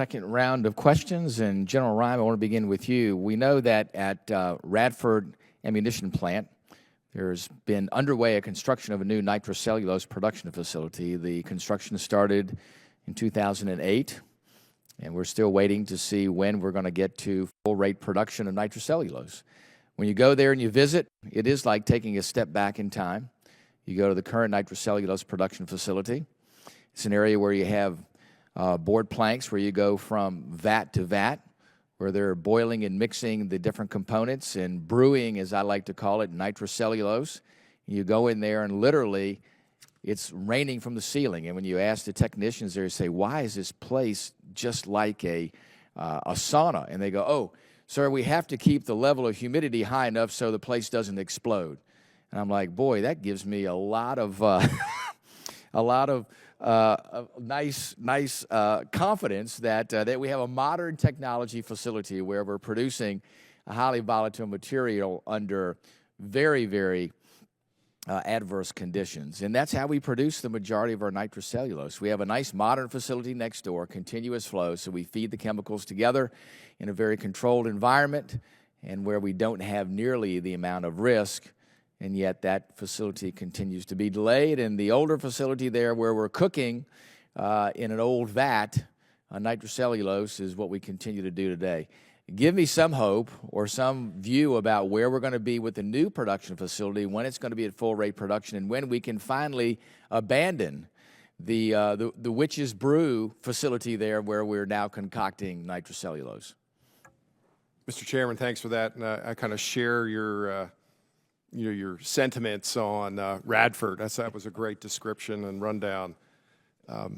second round of questions. And General Rhyme, I want to begin with you. We know that at Radford Ammunition Plant, there's been underway a construction of a new nitrocellulose production facility. The construction started in 2008, and we're still waiting to see when we're going to get to full-rate production of nitrocellulose. When you go there and you visit, it is like taking a step back in time. You go to the current nitrocellulose production facility. It's an area where you have board planks where you go from vat to vat, where they're boiling and mixing the different components and brewing, as I like to call it, nitrocellulose. You go in there and literally it's raining from the ceiling. And when you ask the technicians there, you say, why is this place just like a sauna? And they go, oh, sir, we have to keep the level of humidity high enough so the place doesn't explode. And I'm like, boy, that gives me a lot of nice confidence that we have a modern technology facility where we're producing a highly volatile material under very, very adverse conditions. And that's how we produce the majority of our nitrocellulose. We have a nice modern facility next door, continuous flow, so we feed the chemicals together in a very controlled environment and where we don't have nearly the amount of risk. And yet that facility continues to be delayed. And the older facility there where we're cooking in an old vat, nitrocellulose, is what we continue to do today. Give me some hope or some view about where we're going to be with the new production facility, when it's going to be at full rate production, and when we can finally abandon the Witch's Brew facility there where we're now concocting nitrocellulose. Mr. Chairman, thanks for that. And I kind of share your sentiments on Radford. That was a great description and rundown. I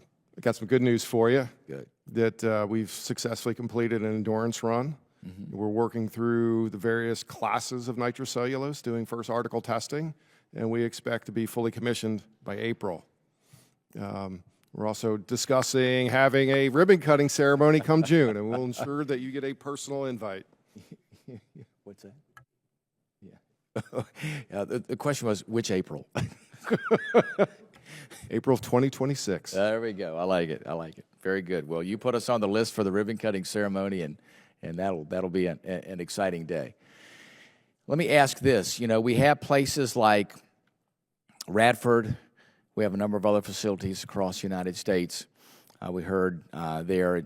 got some good news for you. Good. That we've successfully completed an endurance run. Mm-hmm. We're working through the various classes of nitrocellulose, doing first article testing, and we expect to be fully commissioned by April. We're also discussing having a ribbon cutting ceremony come June, and we'll ensure that you get a personal invite. What's that? Yeah, the question was, which April? April of 2026. There we go. I like it. Very good. Well, you put us on the list for the ribbon-cutting ceremony, and that'll be an exciting day. Let me ask this. You know, we have places like Radford. We have a number of other facilities across the United States. We heard there at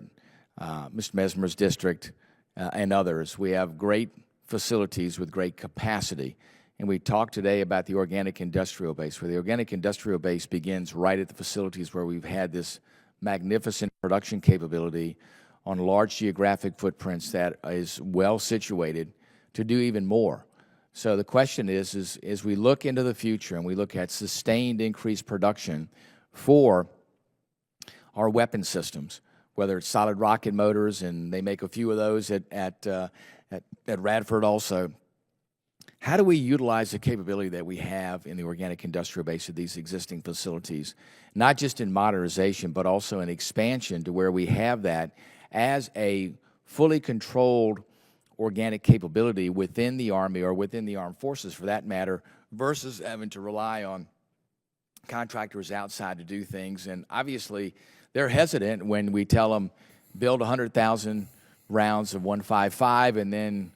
Mr. Mesmer's district and others. We have great facilities with great capacity. And we talked today about the organic industrial base, where the organic industrial base begins right at the facilities where we've had this magnificent production capability on large geographic footprints that is well situated to do even more. So the question is as we look into the future and we look at sustained increased production for our weapon systems, whether it's solid rocket motors, and they make a few of those at Radford also. How do we utilize the capability that we have in the organic industrial base of these existing facilities, not just in modernization, but also in expansion to where we have that as a fully controlled organic capability within the Army or within the armed forces, for that matter, versus having to rely on contractors outside to do things? And obviously, they're hesitant when we tell them, build 100,000 rounds of 155, and then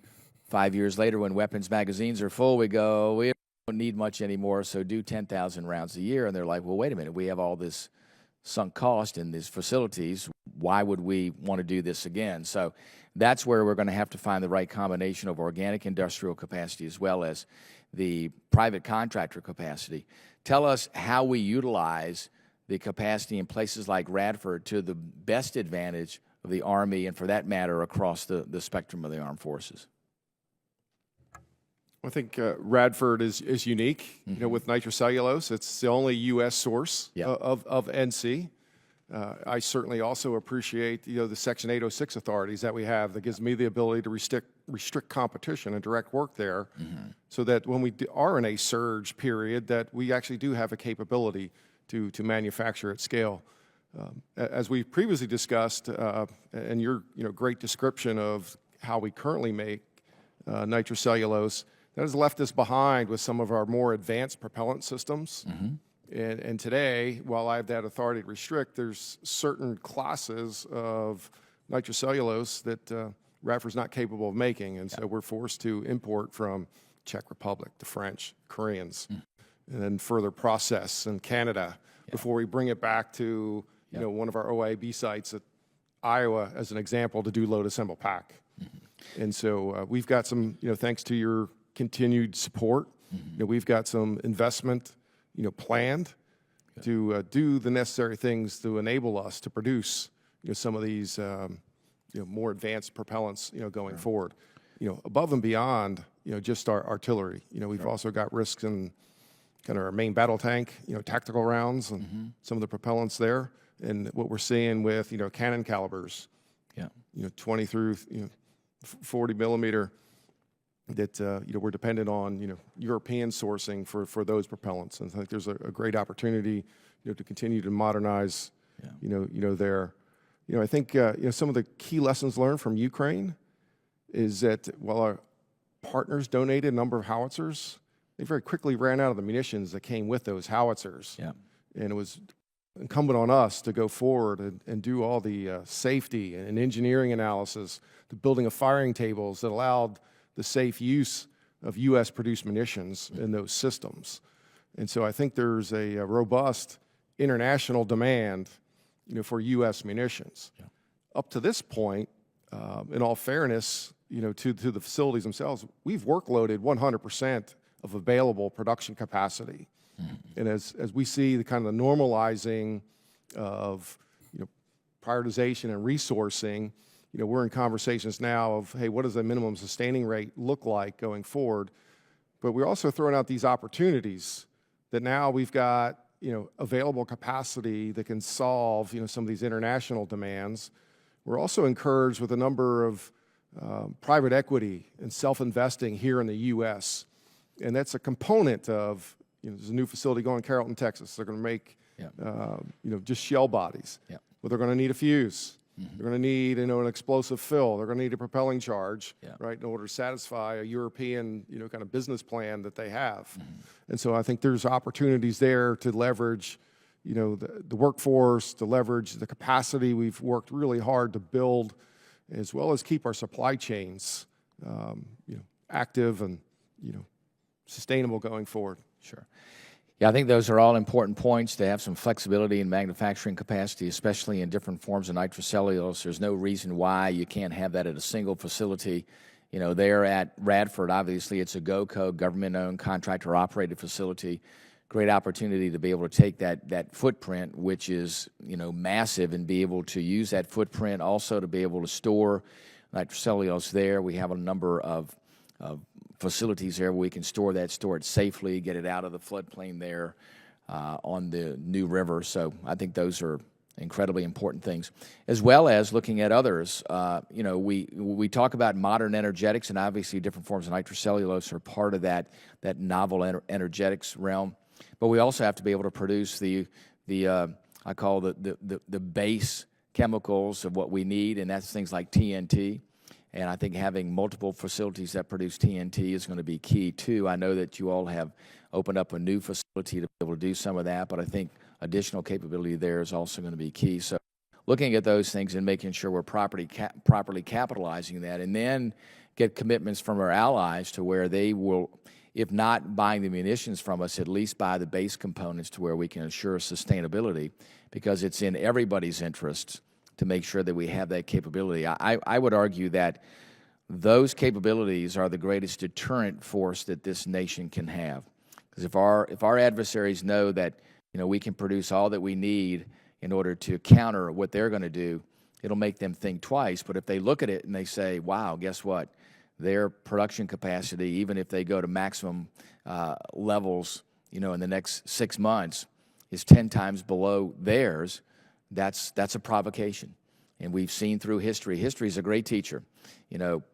5 years later, when weapons magazines are full, we go, we don't need much anymore, so do 10,000 rounds a year. And they're like, well, wait a minute, we have all this sunk cost in these facilities. Why would we want to do this again? So that's where we're going to have to find the right combination of organic industrial capacity as well as the private contractor capacity. Tell us how we utilize the capacity in places like Radford to the best advantage of the Army and, for that matter, across the spectrum of the armed forces. I think Radford is unique, mm-hmm. With nitrocellulose. It's the only U.S. source yep. of NC. I certainly also appreciate, the Section 806 authorities that we have that gives me the ability to restrict competition and direct work there, mm-hmm. so that when we are in a surge period, that we actually do have a capability to manufacture at scale. As we previously discussed, and your great description of how we currently make nitrocellulose, that has left us behind with some of our more advanced propellant systems. Mm-hmm. And today, while I have that authority to restrict, there's certain classes of nitrocellulose that Radford's not capable of making, and so we're forced to import from Czech Republic, the French, Koreans, and then further process in Canada before we bring it back to one of our OIB sites at Iowa, as an example, to do load assemble pack. And so we've got some, thanks to your continued support, we've got some investment, planned to do the necessary things to enable us to produce, some of these, more advanced propellants, going forward. Above and beyond, just our artillery. We've also got risks in kind of our main battle tank, tactical rounds and some of the propellants there. And what we're seeing with, cannon calibers, 20 through 40 millimeter, that we're dependent on European sourcing for those propellants, and I think there's a great opportunity to continue to modernize there. I think some of the key lessons learned from Ukraine is that while our partners donated a number of howitzers, they very quickly ran out of the munitions that came with those howitzers, and it was incumbent on us to go forward and do all the safety and engineering analysis, the building of firing tables that allowed the safe use of U.S.-produced munitions in those systems. And so I think there's a robust international demand, for U.S. munitions. Up to this point, in all fairness, to the facilities themselves, we've workloaded 100% of available production capacity. And as we see the kind of the normalizing of prioritization and resourcing, we're in conversations now of, hey, what does the minimum sustaining rate look like going forward? But we're also throwing out these opportunities that now we've got available capacity that can solve some of these international demands. We're also encouraged with a number of private equity and self-investing here in the U.S. And that's a component of, there's a new facility going in Carrollton, Texas. They're going to make, just shell bodies. But they're going to need a fuse. They're going to need, an explosive fill. They're going to need a propelling charge, right, in order to satisfy a European, kind of business plan that they have. And so I think there's opportunities there to leverage, the workforce, to leverage the capacity we've worked really hard to build, as well as keep our supply chains, active and, sustainable going forward. Sure. Yeah, I think those are all important points, to have some flexibility in manufacturing capacity, especially in different forms of nitrocellulose. There's no reason why you can't have that at a single facility. There at Radford, obviously it's a GOCO, government-owned, contractor-operated facility. Great opportunity to be able to take that footprint, which is, massive, and be able to use that footprint also to be able to store nitrocellulose there. We have a number of facilities there where we can store it safely, get it out of the floodplain there on the New River. So I think those are incredibly important things, as well as looking at others. We talk about modern energetics, and obviously different forms of nitrocellulose are part of that novel energetics realm. But we also have to be able to produce the I call the base chemicals of what we need, and that's things like TNT. And I think having multiple facilities that produce TNT is going to be key, too. I know that you all have opened up a new facility to be able to do some of that, but I think additional capability there is also going to be key. So looking at those things and making sure we're properly capitalizing that, and then get commitments from our allies to where they will, if not buying the munitions from us, at least buy the base components to where we can ensure sustainability, because it's in everybody's interest to make sure that we have that capability. I would argue that those capabilities are the greatest deterrent force that this nation can have. Because if our adversaries know that we can produce all that we need in order to counter what they're going to do, it'll make them think twice. But if they look at it and they say, wow, guess what? Their production capacity, even if they go to maximum levels, in the next 6 months, is 10 times below theirs, that's a provocation. And we've seen through history. History is a great teacher.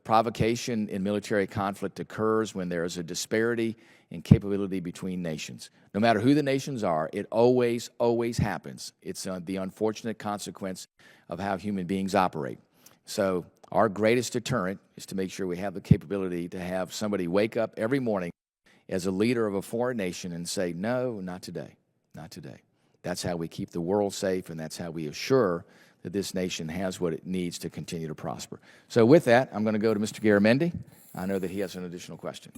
Provocation in military conflict occurs when there is a disparity in capability between nations. No matter who the nations are, it always, always happens. It's the unfortunate consequence of how human beings operate. So our greatest deterrent is to make sure we have the capability to have somebody wake up every morning as a leader of a foreign nation and say, no, not today, not today. That's how we keep the world safe, and that's how we assure that this nation has what it needs to continue to prosper. So with that, I'm going to go to Mr. Garamendi. I know that he has an additional question.